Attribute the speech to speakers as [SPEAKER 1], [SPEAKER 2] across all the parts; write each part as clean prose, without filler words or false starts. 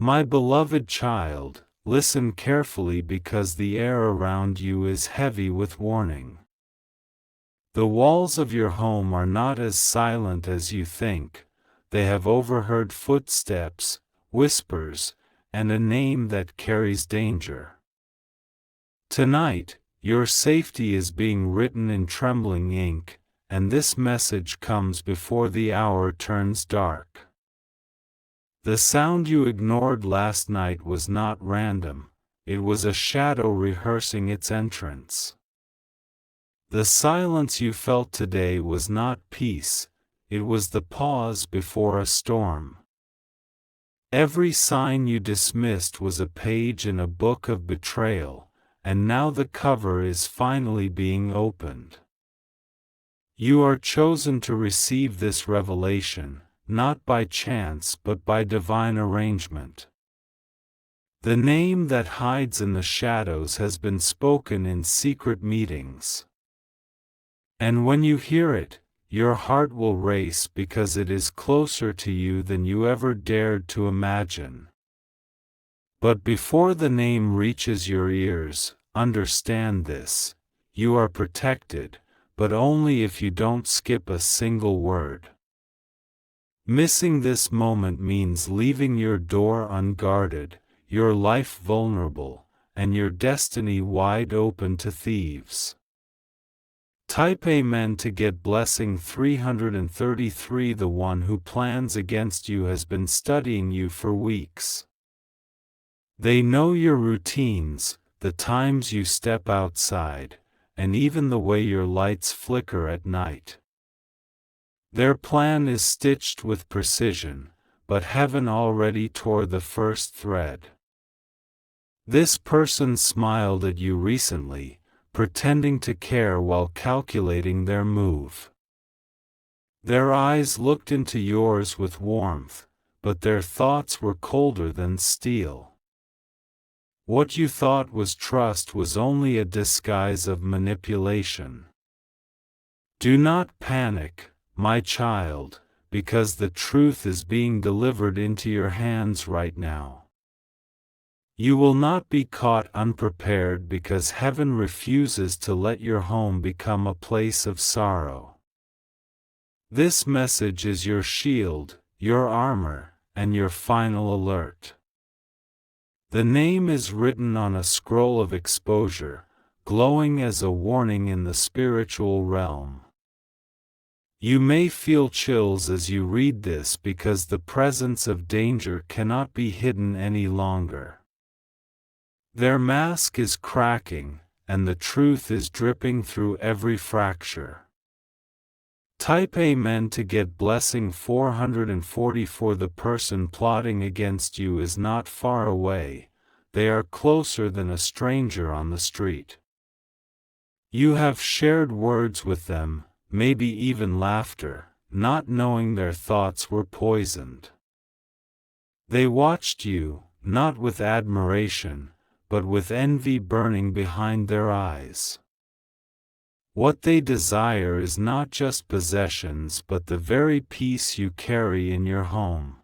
[SPEAKER 1] My beloved child, listen carefully because the air around you is heavy with warning. The walls of your home are not as silent as you think. They have overheard footsteps, whispers, and a name that carries danger. Tonight, your safety is being written in trembling ink, and this message comes before the hour turns dark. The sound you ignored last night was not random, it was a shadow rehearsing its entrance. The silence you felt today was not peace, it was the pause before a storm. Every sign you dismissed was a page in a book of betrayal, and now the cover is finally being opened. You are chosen to receive this revelation, not by chance but by divine arrangement. The name that hides in the shadows has been spoken in secret meetings. And when you hear it, your heart will race because it is closer to you than you ever dared to imagine. But before the name reaches your ears, understand this: you are protected, but only if you don't skip a single word. Missing this moment means leaving your door unguarded, your life vulnerable, and your destiny wide open to thieves. Type Amen to get blessing 333. The one who plans against you has been studying you for weeks. They know your routines, the times you step outside, and even the way your lights flicker at night. Their plan is stitched with precision, but heaven already tore the first thread. This person smiled at you recently, pretending to care while calculating their move. Their eyes looked into yours with warmth, but their thoughts were colder than steel. What you thought was trust was only a disguise of manipulation. Do not panic, my child, because the truth is being delivered into your hands right now. You will not be caught unprepared because heaven refuses to let your home become a place of sorrow. This message is your shield, your armor, and your final alert. The name is written on a scroll of exposure, glowing as a warning in the spiritual realm. You may feel chills as you read this because the presence of danger cannot be hidden any longer. Their mask is cracking, and the truth is dripping through every fracture. Type Amen to get blessing 444. The person plotting against you is not far away, they are closer than a stranger on the street. You have shared words with them, maybe even laughter, not knowing their thoughts were poisoned. They watched you, not with admiration, but with envy burning behind their eyes. What they desire is not just possessions but the very peace you carry in your home.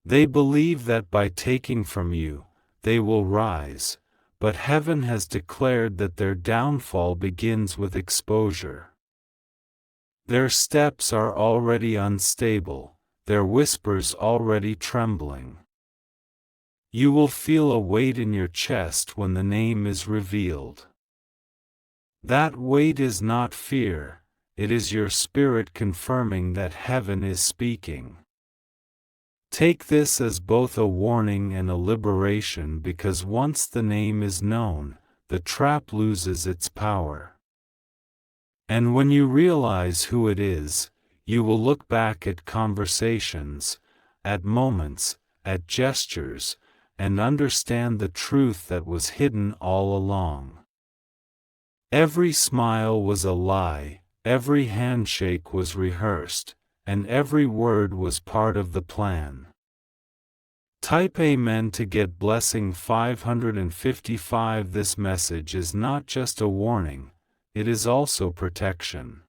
[SPEAKER 1] They believe that by taking from you, they will rise, but heaven has declared that their downfall begins with exposure. Their steps are already unstable, their whispers already trembling. You will feel a weight in your chest when the name is revealed. That weight is not fear, it is your spirit confirming that heaven is speaking. Take this as both a warning and a liberation because once the name is known, the trap loses its power. And when you realize who it is, you will look back at conversations, at moments, at gestures, and understand the truth that was hidden all along. Every smile was a lie, every handshake was rehearsed, and every word was part of the plan. Type Amen to get blessing 555. This message is not just a warning, it is also protection.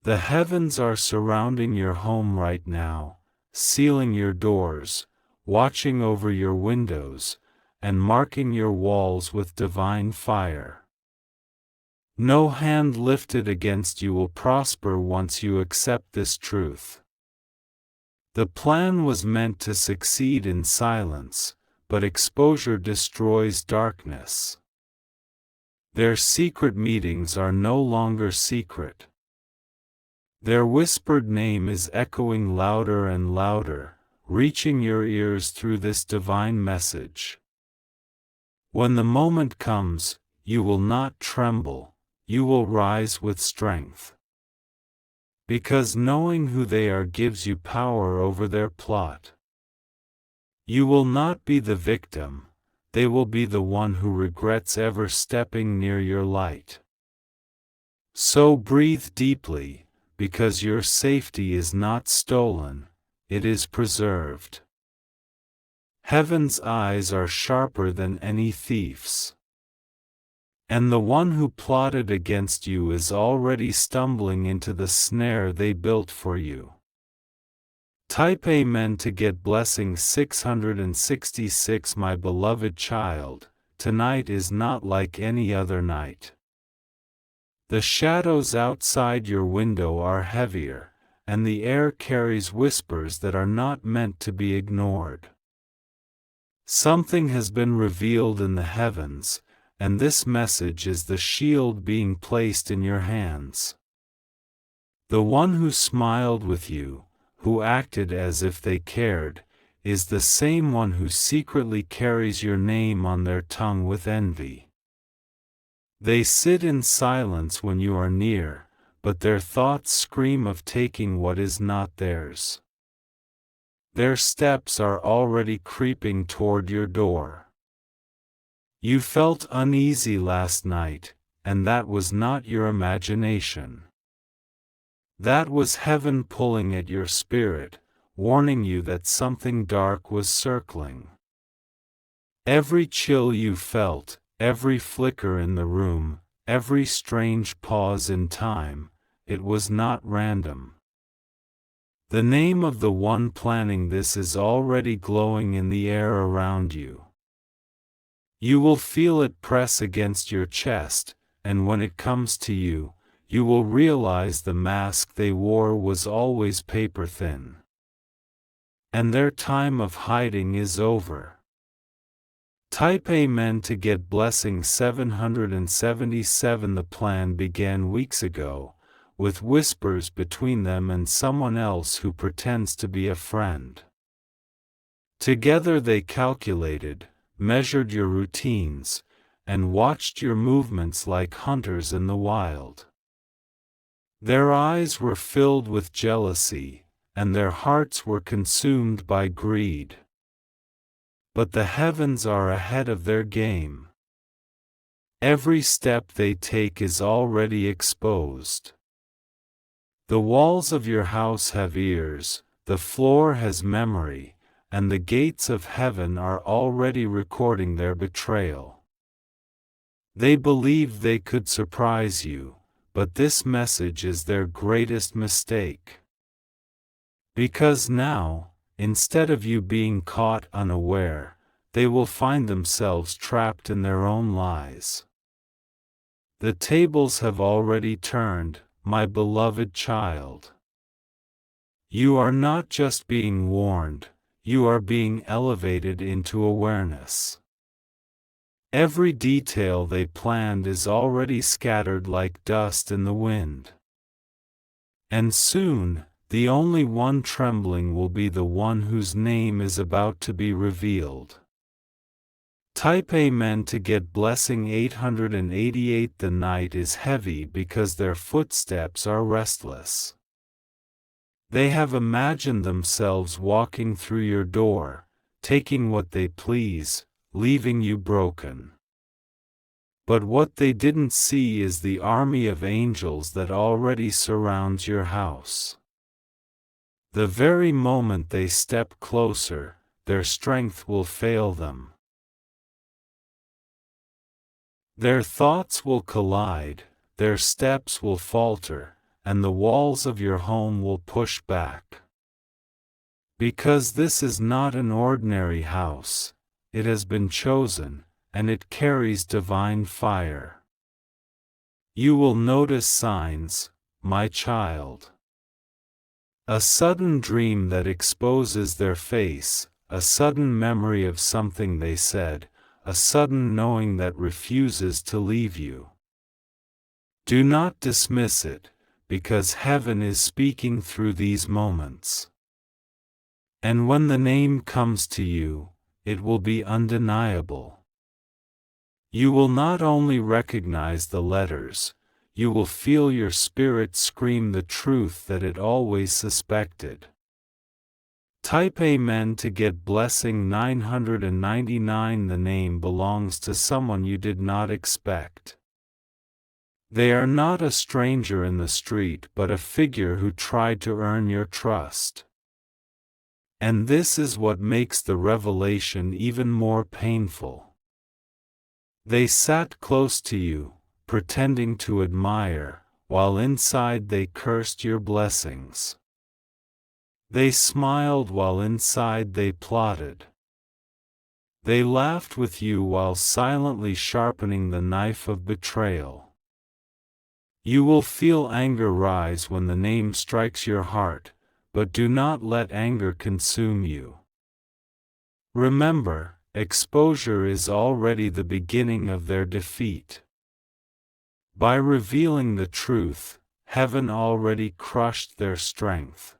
[SPEAKER 1] The heavens are surrounding your home right now, sealing your doors, watching over your windows, and marking your walls with divine fire. No hand lifted against you will prosper once you accept this truth. The plan was meant to succeed in silence, but exposure destroys darkness. Their secret meetings are no longer secret. Their whispered name is echoing louder and louder, reaching your ears through this divine message. When the moment comes, you will not tremble, you will rise with strength. Because knowing who they are gives you power over their plot. You will not be the victim, they will be the one who regrets ever stepping near your light. So breathe deeply, because your safety is not stolen, it is preserved. Heaven's eyes are sharper than any thief's. And the one who plotted against you is already stumbling into the snare they built for you. Type Amen to get blessing 666. My beloved child, tonight is not like any other night. The shadows outside your window are heavier, and the air carries whispers that are not meant to be ignored. Something has been revealed in the heavens, and this message is the shield being placed in your hands. The one who smiled with you, who acted as if they cared, is the same one who secretly carries your name on their tongue with envy. They sit in silence when you are near, but their thoughts scream of taking what is not theirs. Their steps are already creeping toward your door. You felt uneasy last night, and that was not your imagination. That was heaven pulling at your spirit, warning you that something dark was circling. Every chill you felt, every flicker in the room, every strange pause in time, it was not random. The name of the one planning this is already glowing in the air around you. You will feel it press against your chest, and when it comes to you, you will realize the mask they wore was always paper thin. And their time of hiding is over. Type Amen to get blessing 777. The plan began weeks ago, with whispers between them and someone else who pretends to be a friend. Together they calculated, measured your routines, and watched your movements like hunters in the wild. Their eyes were filled with jealousy, and their hearts were consumed by greed. But the heavens are ahead of their game. Every step they take is already exposed. The walls of your house have ears, the floor has memory, and the gates of heaven are already recording their betrayal. They believed they could surprise you, but this message is their greatest mistake. Because now, instead of you being caught unaware, they will find themselves trapped in their own lies. The tables have already turned, my beloved child. You are not just being warned, you are being elevated into awareness. Every detail they planned is already scattered like dust in the wind. And soon, the only one trembling will be the one whose name is about to be revealed. Type Amen to get blessing 888. The night is heavy because their footsteps are restless. They have imagined themselves walking through your door, taking what they please, leaving you broken. But what they didn't see is the army of angels that already surrounds your house. The very moment they step closer, their strength will fail them. Their thoughts will collide, their steps will falter, and the walls of your home will push back. Because this is not an ordinary house, it has been chosen, and it carries divine fire. You will notice signs, my child. A sudden dream that exposes their face, a sudden memory of something they said, a sudden knowing that refuses to leave you. Do not dismiss it, because heaven is speaking through these moments. And when the name comes to you, it will be undeniable. You will not only recognize the letters, you will feel your spirit scream the truth that it always suspected. Type Amen to get blessing 999. The name belongs to someone you did not expect. They are not a stranger in the street but a figure who tried to earn your trust. And this is what makes the revelation even more painful. They sat close to you, pretending to admire, while inside they cursed your blessings. They smiled while inside they plotted. They laughed with you while silently sharpening the knife of betrayal. You will feel anger rise when the name strikes your heart, but do not let anger consume you. Remember, exposure is already the beginning of their defeat. By revealing the truth, heaven already crushed their strength.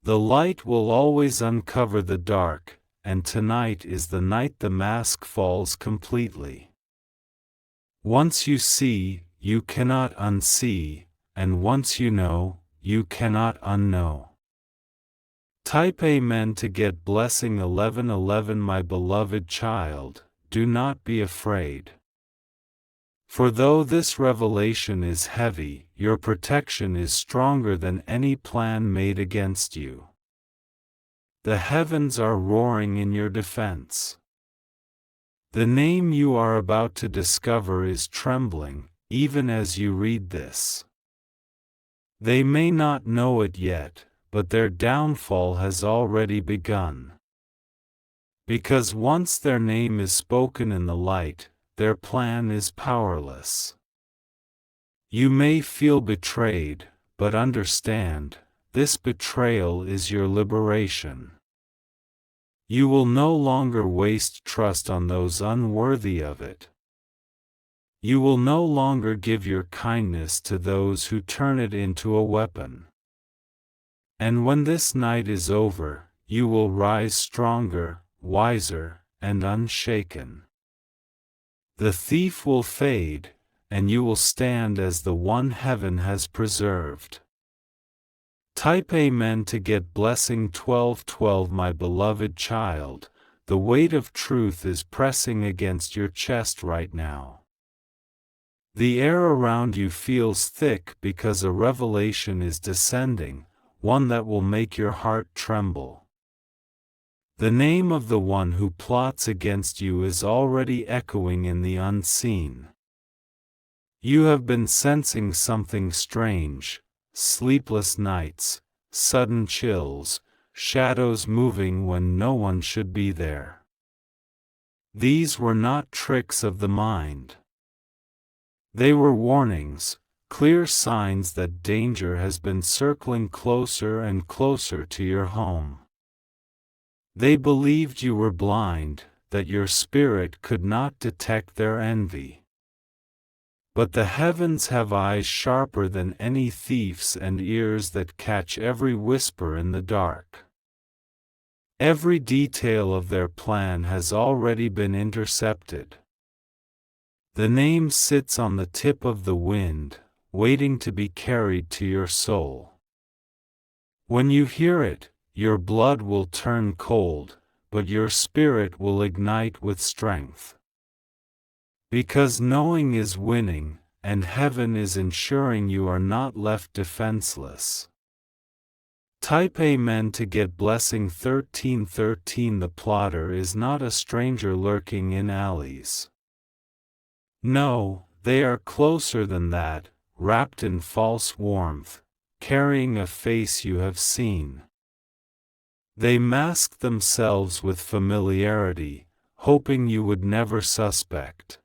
[SPEAKER 1] The light will always uncover the dark, and tonight is the night the mask falls completely. Once you see, you cannot unsee, and once you know, you cannot unknow. Type Amen to get blessing 1111. My beloved child, do not be afraid. For though this revelation is heavy, your protection is stronger than any plan made against you. The heavens are roaring in your defense. The name you are about to discover is trembling, even as you read this. They may not know it yet, but their downfall has already begun. Because once their name is spoken in the light, their plan is powerless. You may feel betrayed, but understand, this betrayal is your liberation. You will no longer waste trust on those unworthy of it. You will no longer give your kindness to those who turn it into a weapon. And when this night is over, you will rise stronger, wiser, and unshaken. The thief will fade, and you will stand as the one heaven has preserved. Type Amen to get blessing 1212. My beloved child, the weight of truth is pressing against your chest right now. The air around you feels thick because a revelation is descending, one that will make your heart tremble. The name of the one who plots against you is already echoing in the unseen. You have been sensing something strange, sleepless nights, sudden chills, shadows moving when no one should be there. These were not tricks of the mind. They were warnings, clear signs that danger has been circling closer and closer to your home. They believed you were blind, that your spirit could not detect their envy. But the heavens have eyes sharper than any thief's and ears that catch every whisper in the dark. Every detail of their plan has already been intercepted. The name sits on the tip of the wind, waiting to be carried to your soul. When you hear it, your blood will turn cold, but your spirit will ignite with strength. Because knowing is winning, and heaven is ensuring you are not left defenseless. Type Amen to get blessing 1313. The plotter is not a stranger lurking in alleys. No, they are closer than that, wrapped in false warmth, carrying a face you have seen. They masked themselves with familiarity, hoping you would never suspect.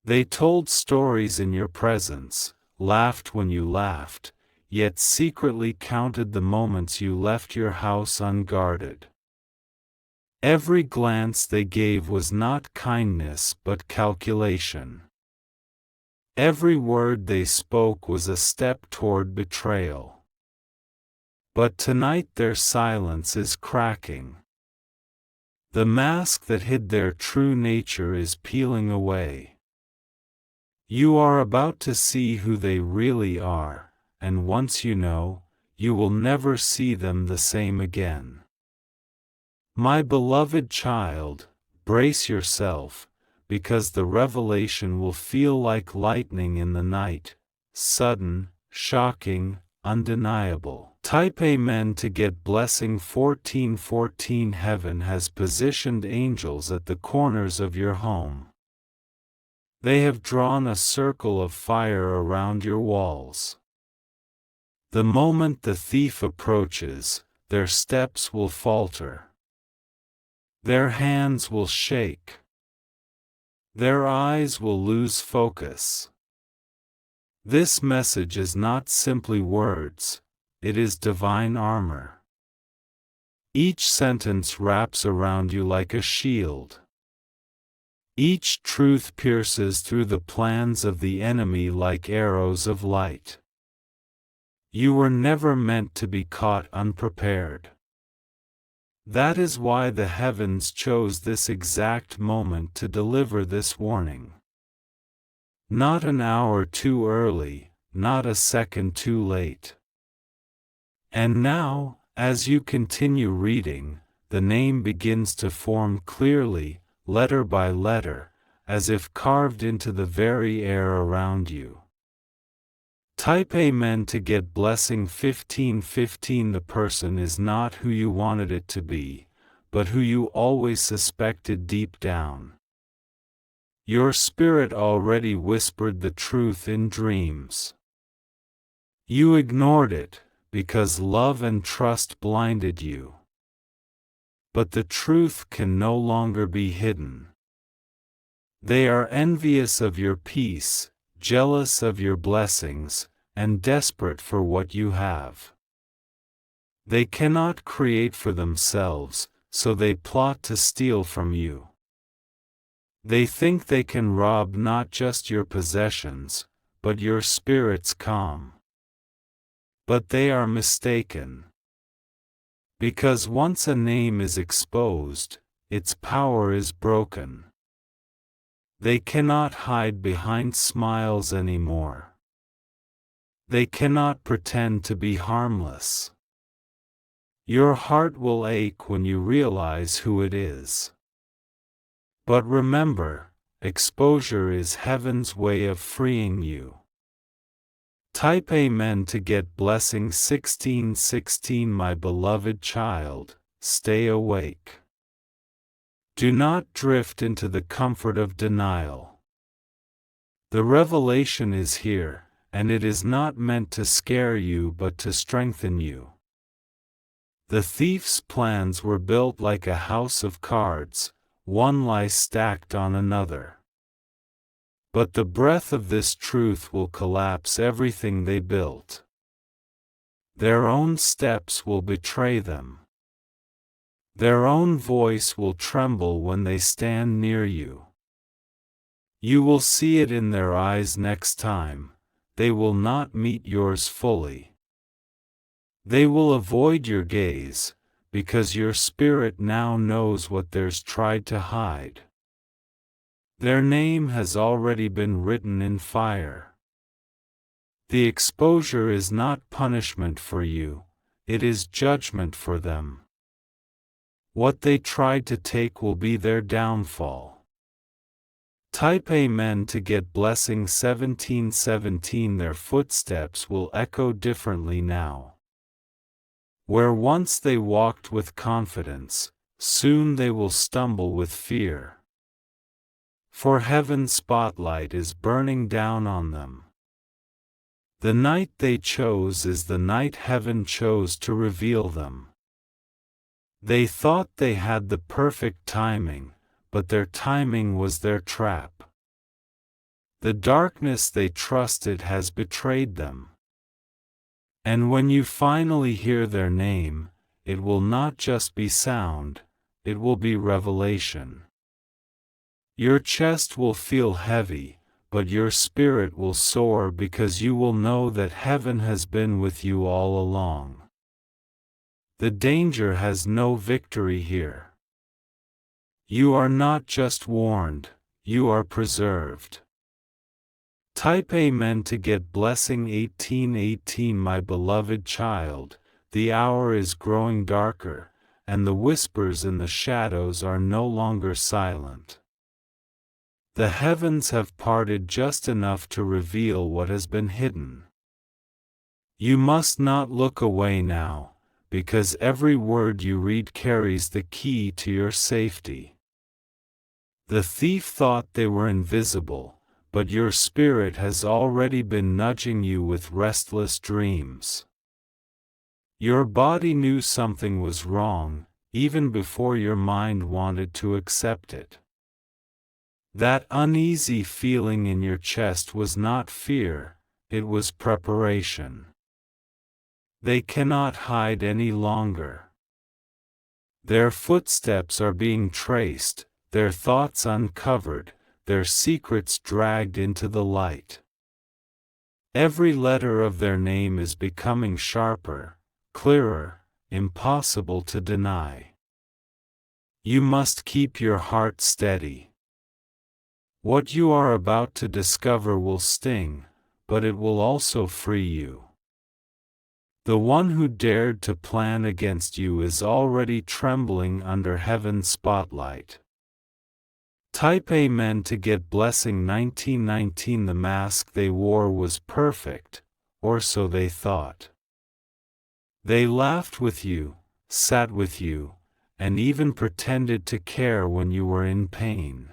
[SPEAKER 1] They told stories in your presence, laughed when you laughed, yet secretly counted the moments you left your house unguarded. Every glance they gave was not kindness but calculation. Every word they spoke was a step toward betrayal. But tonight their silence is cracking. The mask that hid their true nature is peeling away. You are about to see who they really are, and once you know, you will never see them the same again. My beloved child, brace yourself, because the revelation will feel like lightning in the night, sudden, shocking, undeniable. Type Amen to get blessing 1414. Heaven has positioned angels at the corners of your home. They have drawn a circle of fire around your walls. The moment the thief approaches, their steps will falter. Their hands will shake. Their eyes will lose focus. This message is not simply words, it is divine armor. Each sentence wraps around you like a shield. Each truth pierces through the plans of the enemy like arrows of light. You were never meant to be caught unprepared. That is why the heavens chose this exact moment to deliver this warning. Not an hour too early, not a second too late. And now, as you continue reading, the name begins to form clearly, letter by letter, as if carved into the very air around you. Type Amen to get blessing 1515. The person is not who you wanted it to be, but who you always suspected deep down. Your spirit already whispered the truth in dreams. You ignored it, because love and trust blinded you. But the truth can no longer be hidden. They are envious of your peace, jealous of your blessings, and desperate for what you have. They cannot create for themselves, so they plot to steal from you. They think they can rob not just your possessions, but your spirit's calm. But they are mistaken. Because once a name is exposed, its power is broken. They cannot hide behind smiles anymore. They cannot pretend to be harmless. Your heart will ache when you realize who it is. But remember, exposure is heaven's way of freeing you. Type Amen to get blessing 1616. My beloved child, stay awake. Do not drift into the comfort of denial. The revelation is here, and it is not meant to scare you but to strengthen you. The thief's plans were built like a house of cards, one lie stacked on another. But the breath of this truth will collapse everything they built. Their own steps will betray them. Their own voice will tremble when they stand near you. You will see it in their eyes next time. They will not meet yours fully. They will avoid your gaze, because your spirit now knows what theirs tried to hide. Their name has already been written in fire. The exposure is not punishment for you, it is judgment for them. What they tried to take will be their downfall. Type Amen to get blessing 1717. Their footsteps will echo differently now. Where once they walked with confidence, soon they will stumble with fear. For heaven's spotlight is burning down on them. The night they chose is the night heaven chose to reveal them. They thought they had the perfect timing, but their timing was their trap. The darkness they trusted has betrayed them. And when you finally hear their name, it will not just be sound, it will be revelation. Your chest will feel heavy, but your spirit will soar because you will know that heaven has been with you all along. The danger has no victory here. You are not just warned, you are preserved. Type Amen to get blessing 1818. My beloved child, the hour is growing darker, and the whispers in the shadows are no longer silent. The heavens have parted just enough to reveal what has been hidden. You must not look away now, because every word you read carries the key to your safety. The thief thought they were invisible, but your spirit has already been nudging you with restless dreams. Your body knew something was wrong, even before your mind wanted to accept it. That uneasy feeling in your chest was not fear, it was preparation. They cannot hide any longer. Their footsteps are being traced, their thoughts uncovered, their secrets dragged into the light. Every letter of their name is becoming sharper, clearer, impossible to deny. You must keep your heart steady. What you are about to discover will sting, but it will also free you. The one who dared to plan against you is already trembling under heaven's spotlight. Type Amen to get blessing 1919. The mask they wore was perfect, or so they thought. They laughed with you, sat with you, and even pretended to care when you were in pain.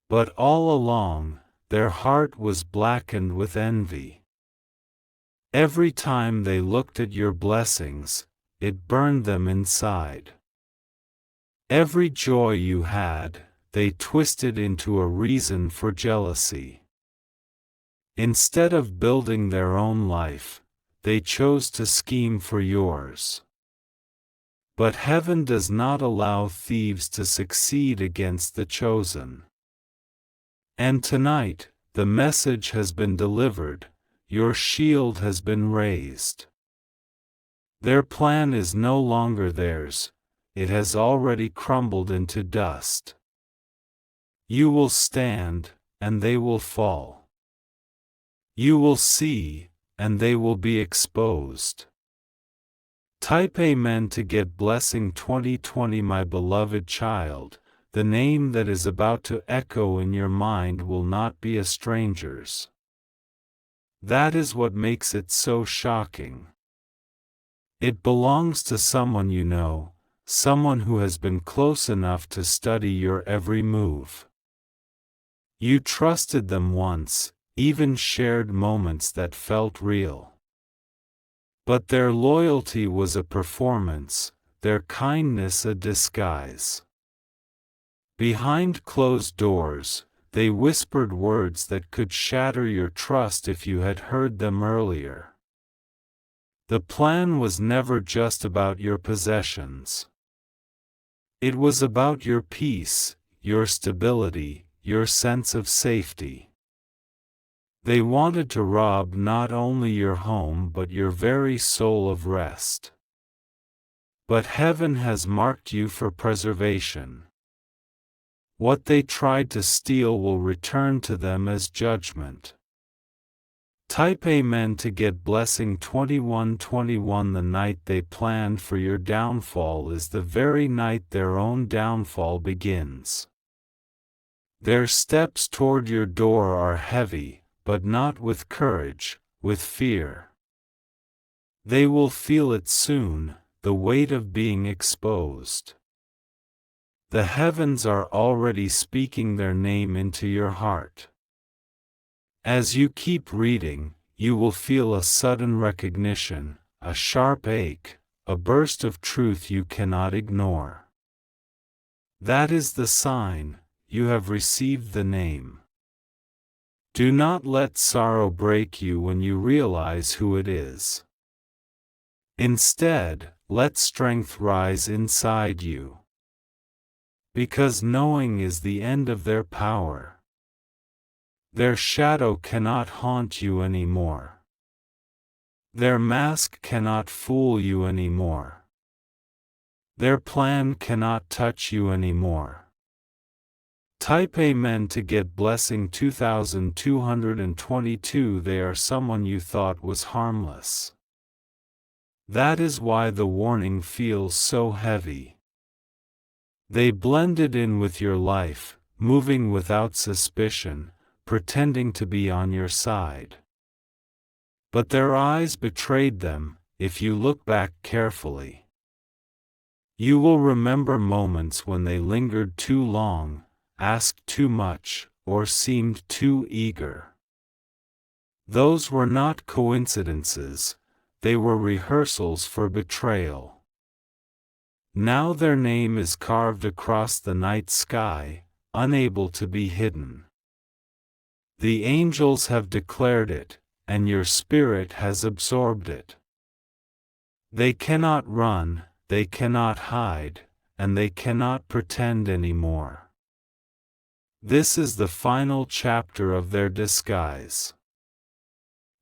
[SPEAKER 1] But all along, their heart was blackened with envy. Every time they looked at your blessings, it burned them inside. Every joy you had, they twisted into a reason for jealousy. Instead of building their own life, they chose to scheme for yours. But heaven does not allow thieves to succeed against the chosen. And tonight, the message has been delivered, your shield has been raised. Their plan is no longer theirs, it has already crumbled into dust. You will stand, and they will fall. You will see, and they will be exposed. Type Amen to get blessing 2020. My beloved child, the name that is about to echo in your mind will not be a stranger's. That is what makes it so shocking. It belongs to someone you know, someone who has been close enough to study your every move. You trusted them once, even shared moments that felt real. But their loyalty was a performance, their kindness a disguise. Behind closed doors, they whispered words that could shatter your trust if you had heard them earlier. The plan was never just about your possessions. It was about your peace, your stability, your sense of safety. They wanted to rob not only your home but your very soul of rest. But heaven has marked you for preservation. What they tried to steal will return to them as judgment. Type Amen to get blessing 2121. The night they planned for your downfall is the very night their own downfall begins. Their steps toward your door are heavy, but not with courage, with fear. They will feel it soon, the weight of being exposed. The heavens are already speaking their name into your heart. As you keep reading, you will feel a sudden recognition, a sharp ache, a burst of truth you cannot ignore. That is the sign, you have received the name. Do not let sorrow break you when you realize who it is. Instead, let strength rise inside you. Because knowing is the end of their power. Their shadow cannot haunt you anymore. Their mask cannot fool you anymore. Their plan cannot touch you anymore. Type Amen to get blessing 2222. They are someone you thought was harmless. That is why the warning feels so heavy. They blended in with your life, moving without suspicion, pretending to be on your side. But their eyes betrayed them, if you look back carefully. You will remember moments when they lingered too long, asked too much, or seemed too eager. Those were not coincidences, they were rehearsals for betrayal. Now their name is carved across the night sky, unable to be hidden. The angels have declared it, and your spirit has absorbed it. They cannot run, they cannot hide, and they cannot pretend anymore. This is the final chapter of their disguise.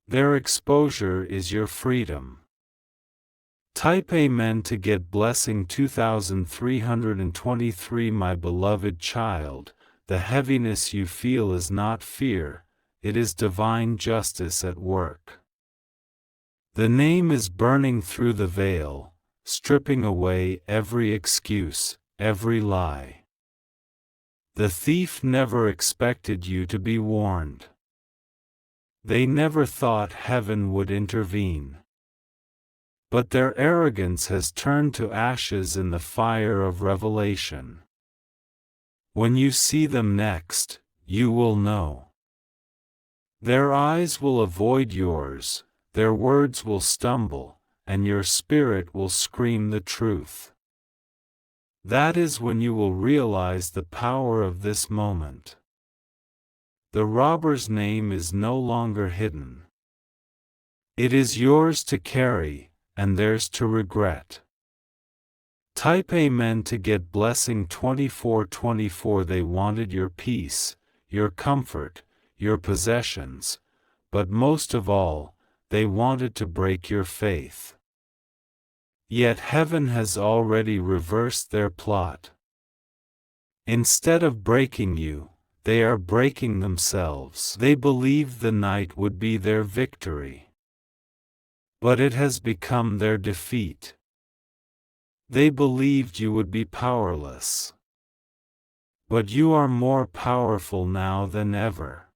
[SPEAKER 1] Their exposure is your freedom. Type Amen to get blessing 2323. My beloved child, the heaviness you feel is not fear, it is divine justice at work. The name is burning through the veil, stripping away every excuse, every lie. The thief never expected you to be warned. They never thought heaven would intervene. But their arrogance has turned to ashes in the fire of revelation. When you see them next, you will know. Their eyes will avoid yours, their words will stumble, and your spirit will scream the truth. That is when you will realize the power of this moment. The robber's name is no longer hidden. It is yours to carry, and theirs to regret. Type Amen to get blessing 2424. They wanted your peace, your comfort, your possessions, but most of all, they wanted to break your faith. Yet heaven has already reversed their plot. Instead of breaking you, they are breaking themselves. They believed the night would be their victory. But it has become their defeat. They believed you would be powerless. But you are more powerful now than ever.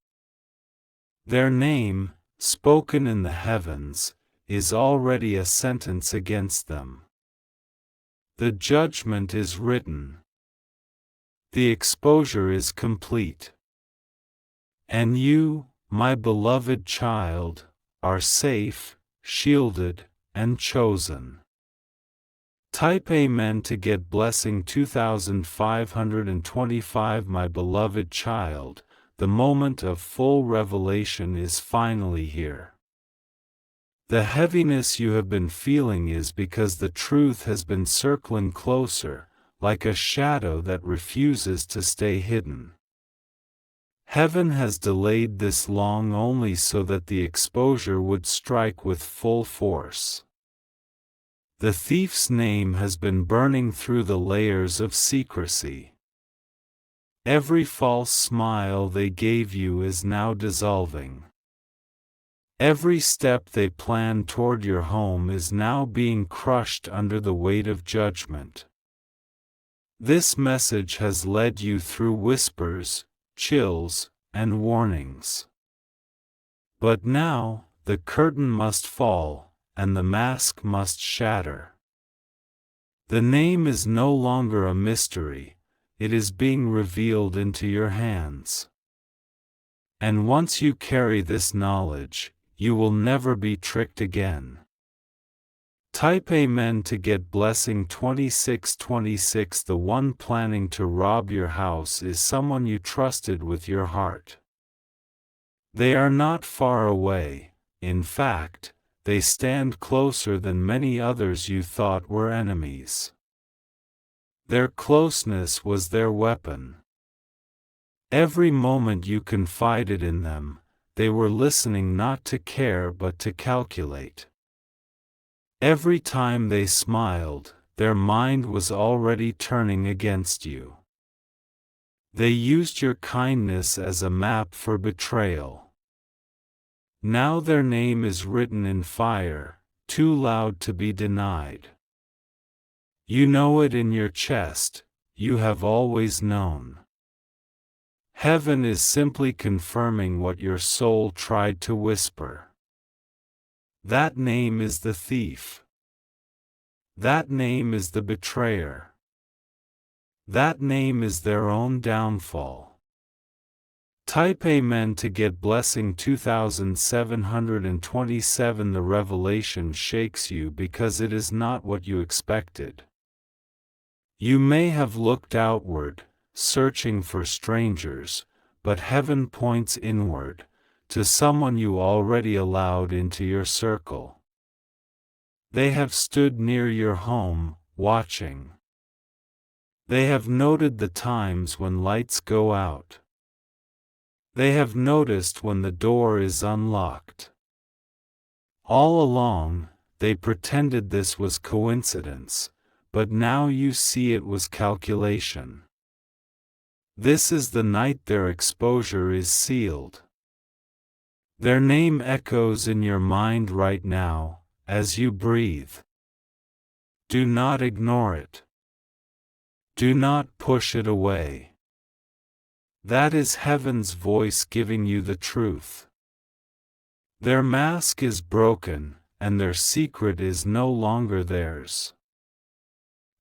[SPEAKER 1] Their name, spoken in the heavens, is already a sentence against them. The judgment is written. The exposure is complete. And you, my beloved child, are safe, shielded, and chosen. Type Amen to get blessing 2525. My beloved child, the moment of full revelation is finally here. The heaviness you have been feeling is because the truth has been circling closer, like a shadow that refuses to stay hidden. Heaven has delayed this long only so that the exposure would strike with full force. The thief's name has been burning through the layers of secrecy. Every false smile they gave you is now dissolving. Every step they planned toward your home is now being crushed under the weight of judgment. This message has led you through whispers, chills, and warnings. But now, the curtain must fall, and the mask must shatter. The name is no longer a mystery, it is being revealed into your hands. And once you carry this knowledge, you will never be tricked again. Type Amen to get blessing 2626. The one planning to rob your house is someone you trusted with your heart. They are not far away. In fact, they stand closer than many others you thought were enemies. Their closeness was their weapon. Every moment you confided in them, they were listening not to care but to calculate. Every time they smiled, their mind was already turning against you. They used your kindness as a map for betrayal. Now their name is written in fire, too loud to be denied. You know it in your chest, you have always known. Heaven is simply confirming what your soul tried to whisper. That name is the thief. That name is the betrayer. That name is their own downfall. Type Amen to get blessing 2727. The revelation shakes you because it is not what you expected. You may have looked outward, searching for strangers, but heaven points inward, to someone you already allowed into your circle. They have stood near your home, watching. They have noted the times when lights go out. They have noticed when the door is unlocked. All along, they pretended this was coincidence, but now you see it was calculation. This is the night their exposure is sealed. Their name echoes in your mind right now, as you breathe. Do not ignore it. Do not push it away. That is heaven's voice giving you the truth. Their mask is broken, and their secret is no longer theirs.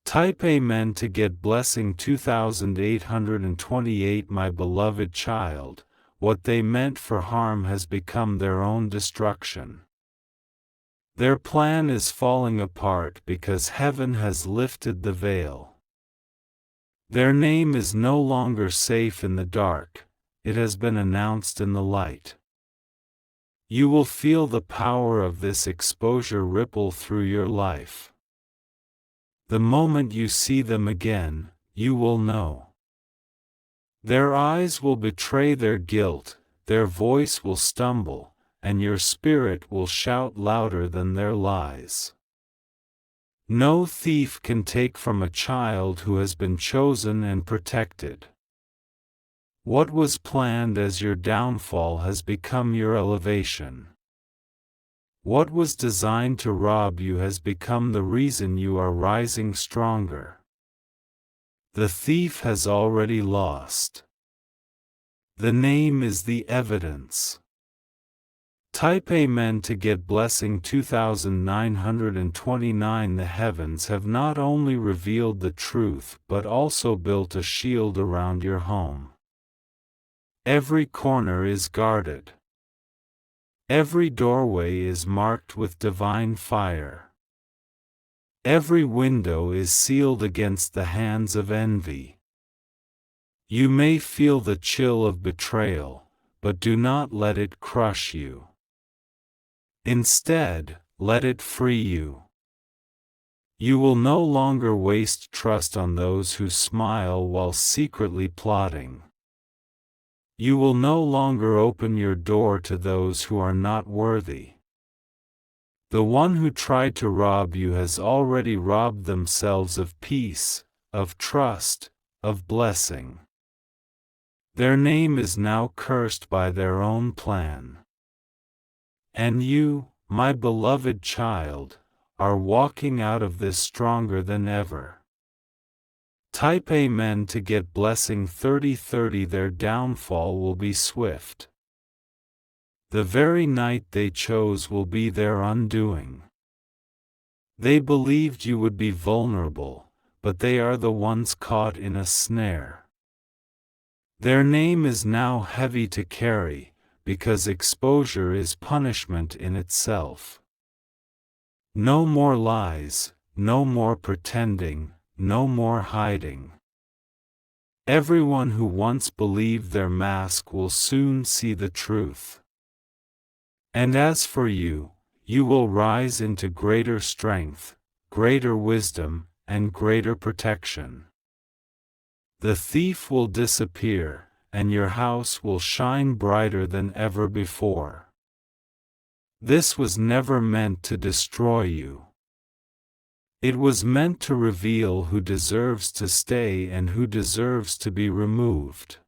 [SPEAKER 1] Type Amen to get blessing 2828. My beloved child, what they meant for harm has become their own destruction. Their plan is falling apart because heaven has lifted the veil. Their name is no longer safe in the dark, it has been announced in the light. You will feel the power of this exposure ripple through your life. The moment you see them again, you will know. Their eyes will betray their guilt, their voice will stumble, and your spirit will shout louder than their lies. No thief can take from a child who has been chosen and protected. What was planned as your downfall has become your elevation. What was designed to rob you has become the reason you are rising stronger. The thief has already lost. The name is the evidence. Type Amen to get blessing 2929. The heavens have not only revealed the truth but also built a shield around your home. Every corner is guarded. Every doorway is marked with divine fire. Every window is sealed against the hands of envy. You may feel the chill of betrayal, but do not let it crush you. Instead, let it free you. You will no longer waste trust on those who smile while secretly plotting. You will no longer open your door to those who are not worthy. The one who tried to rob you has already robbed themselves of peace, of trust, of blessing. Their name is now cursed by their own plan. And you, my beloved child, are walking out of this stronger than ever. Type Amen to get blessing 3030. Their downfall will be swift. The very night they chose will be their undoing. They believed you would be vulnerable, but they are the ones caught in a snare. Their name is now heavy to carry, because exposure is punishment in itself. No more lies, no more pretending, no more hiding. Everyone who once believed their mask will soon see the truth. And as for you, you will rise into greater strength, greater wisdom, and greater protection. The thief will disappear, and your house will shine brighter than ever before. This was never meant to destroy you. It was meant to reveal who deserves to stay and who deserves to be removed.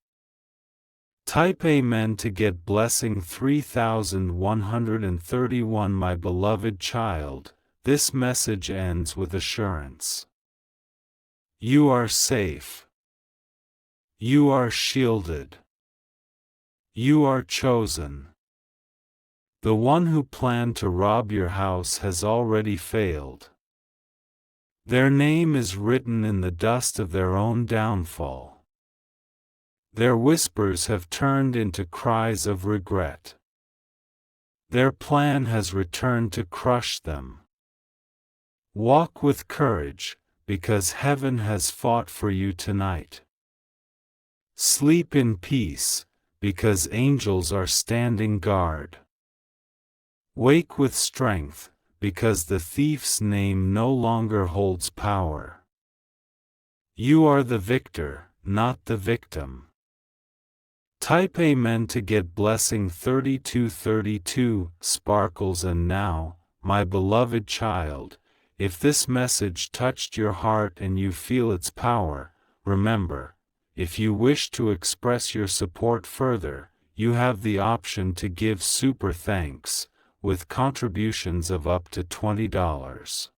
[SPEAKER 1] Type Amen to get blessing 3131. My beloved child, this message ends with assurance. You are safe. You are shielded. You are chosen. The one who planned to rob your house has already failed. Their name is written in the dust of their own downfall. Their whispers have turned into cries of regret. Their plan has returned to crush them. Walk with courage, because heaven has fought for you tonight. Sleep in peace, because angels are standing guard. Wake with strength, because the thief's name no longer holds power. You are the victor, not the victim. Type Amen to get blessing 3232. Sparkles. And now, my beloved child, if this message touched your heart and you feel its power, remember, if you wish to express your support further, you have the option to give super thanks, with contributions of up to $20.